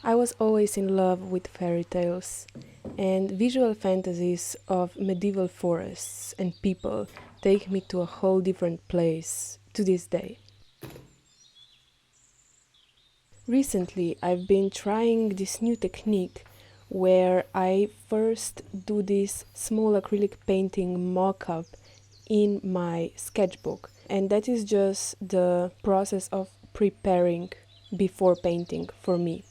I was always in love with fairy tales, and visual fantasies of medieval forests and people take me to a whole different place to this day. Recently, I've been trying this new technique where I first do this small acrylic painting mock-up in my sketchbook, and that is just the process of preparing before painting for me.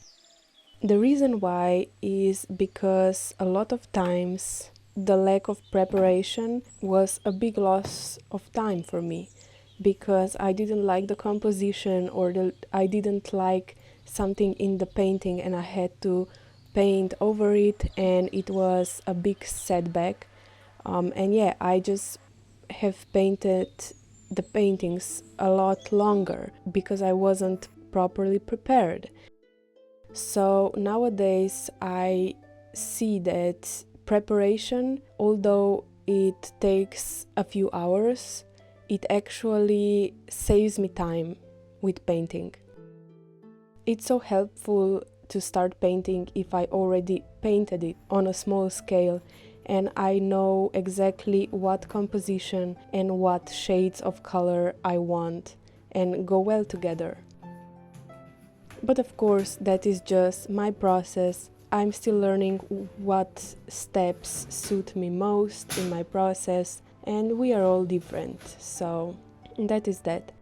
The reason why is because a lot of times the lack of preparation was a big loss of time for me, because I didn't like the composition or I didn't like something in the painting and I had to paint over it, and it was a big setback. And yeah, I just have painted the paintings a lot longer because I wasn't properly prepared. So nowadays I see that preparation, although it takes a few hours, it actually saves me time with painting. It's so helpful to start painting if I already painted it on a small scale and I know exactly what composition and what shades of color I want and go well together. But of course, that is just my process. I'm still learning what steps suit me most in my process, and we are all different, so that is that.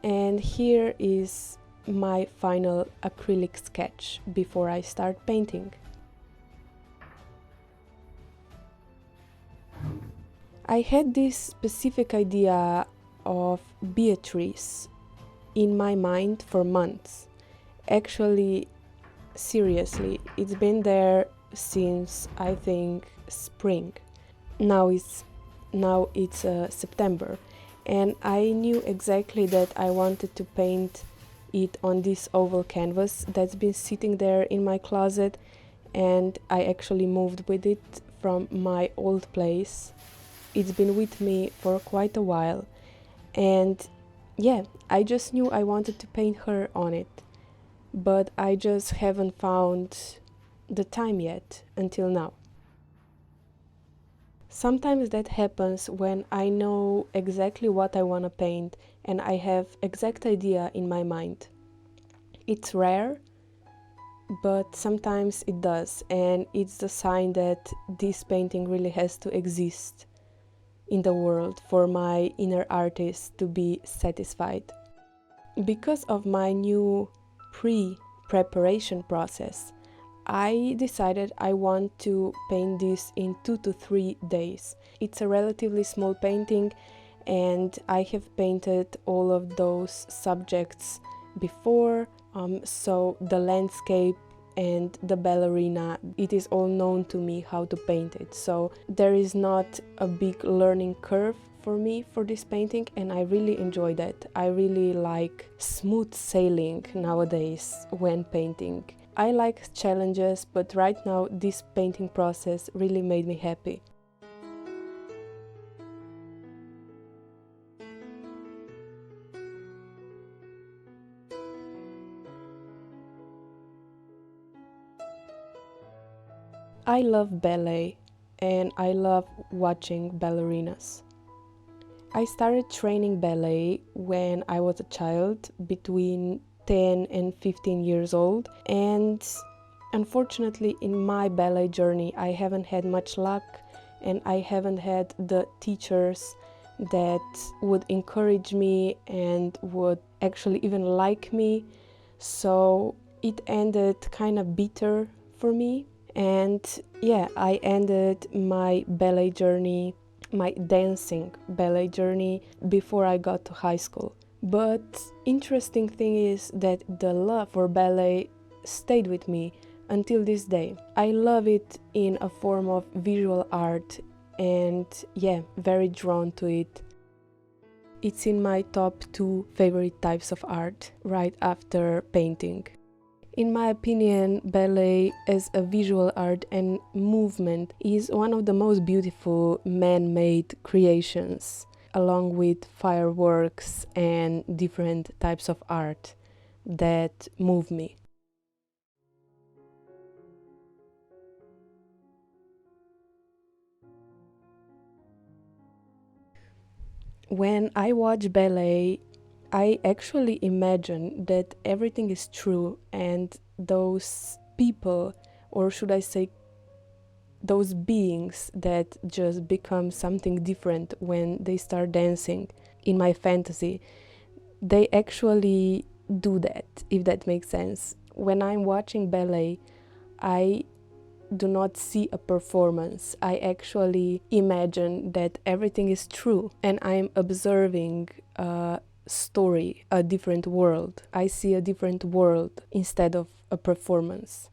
And here is my final acrylic sketch before I start painting. I had this specific idea of Beatrice in my mind for months. Actually, seriously, it's been there since I think spring. Now it's September, and I knew exactly that I wanted to paint it on this oval canvas that's been sitting there in my closet, and I actually moved with it from my old place. It's been with me for quite a while, and yeah, I just knew I wanted to paint her on it, but I just haven't found the time yet until now. Sometimes that happens when I know exactly what I want to paint and I have exact idea in my mind. It's rare, but sometimes it does, and it's the sign that this painting really has to exist in the world for my inner artist to be satisfied. Because of my new pre-preparation process, I decided I want to paint this in 2 to 3 days. It's a relatively small painting, and I have painted all of those subjects before, so the landscape and the ballerina, it is all known to me how to paint it. So there is not a big learning curve for me for this painting, and I really enjoy that. I really like smooth sailing nowadays when painting. I like challenges, but right now this painting process really made me happy. I love ballet and I love watching ballerinas. I started training ballet when I was a child, between 10 and 15 years old, and unfortunately in my ballet journey I haven't had much luck and I haven't had the teachers that would encourage me and would actually even like me, so it ended kind of bitter for me. And yeah, I ended my ballet journey, my dancing ballet journey, before I got to high school. But interesting thing is that the love for ballet stayed with me until this day. I love it in a form of visual art and yeah, very drawn to it. It's in my top 2 favorite types of art, right after painting. In my opinion, ballet as a visual art and movement is one of the most beautiful man-made creations, along with fireworks and different types of art that move me. When I watch ballet, I actually imagine that everything is true and those people, or should I say those beings that just become something different when they start dancing in my fantasy, they actually do that, if that makes sense. When I'm watching ballet, I do not see a performance. I actually imagine that everything is true and I'm observing a story, a different world. I see a different world instead of a performance.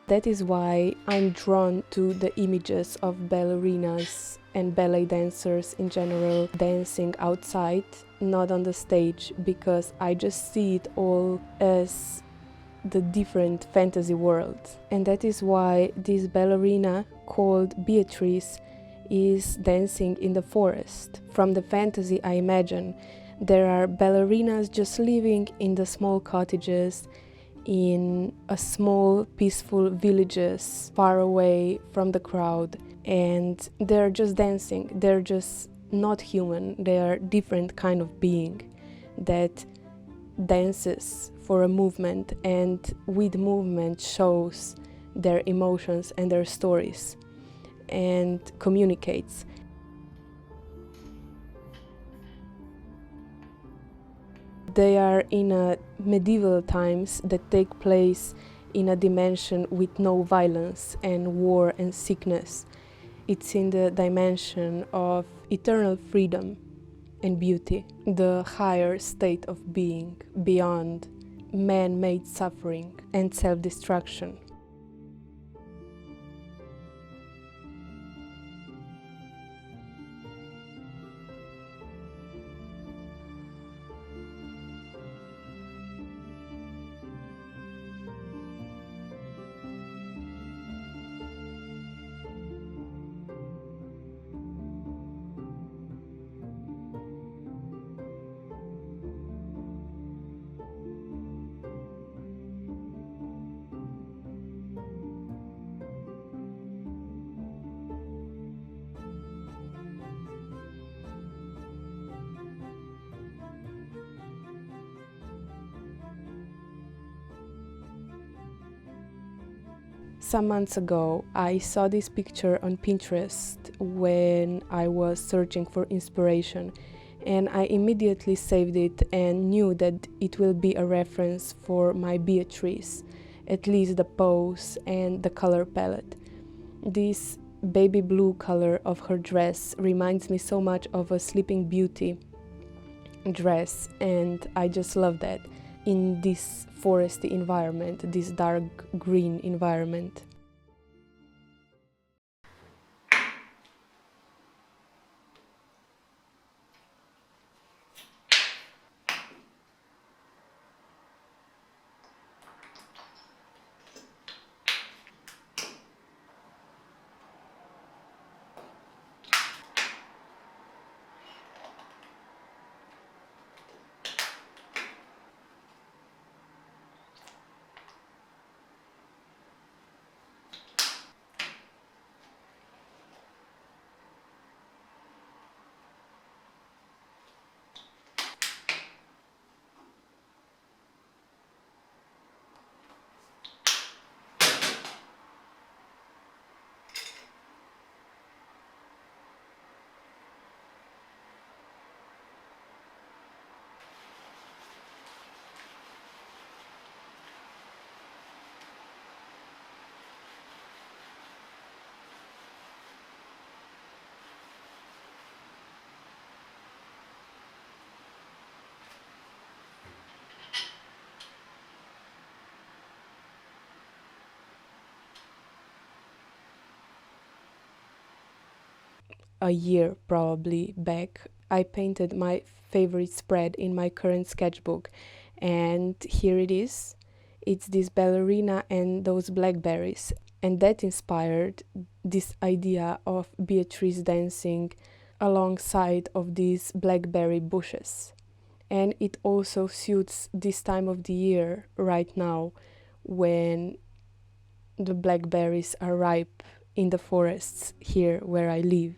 That is why I'm drawn to the images of ballerinas and ballet dancers in general dancing outside, not on the stage, because I just see it all as the different fantasy worlds. And that is why this ballerina called Beatrice is dancing in the forest. From the fantasy I imagine, there are ballerinas just living in the small cottages in a small peaceful villages far away from the crowd, and they're just dancing. They're just not human. They are different kind of being that dances for a movement and with movement shows their emotions and their stories and communicates. They are in a medieval times that take place in a dimension with no violence and war and sickness. It's in the dimension of eternal freedom and beauty, the higher state of being beyond man-made suffering and self-destruction. Some months ago, I saw this picture on Pinterest when I was searching for inspiration, and I immediately saved it and knew that it will be a reference for my Beatrice, at least the pose and the color palette. This baby blue color of her dress reminds me so much of a Sleeping Beauty dress, and I just love that in this foresty environment, this dark green environment. a year probably back, I painted my favorite spread in my current sketchbook, and here it is. It's this ballerina and those blackberries, and that inspired this idea of Beatrice dancing alongside of these blackberry bushes. And it also suits this time of the year right now, when the blackberries are ripe in the forests here where I live.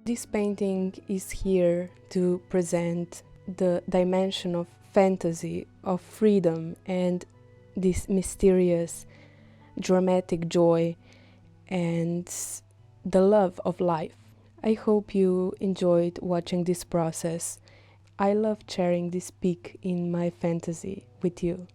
This painting is here to present the dimension of fantasy, of freedom, and this mysterious, dramatic joy and the love of life. I hope you enjoyed watching this process. I love sharing this peek in my fantasy with you.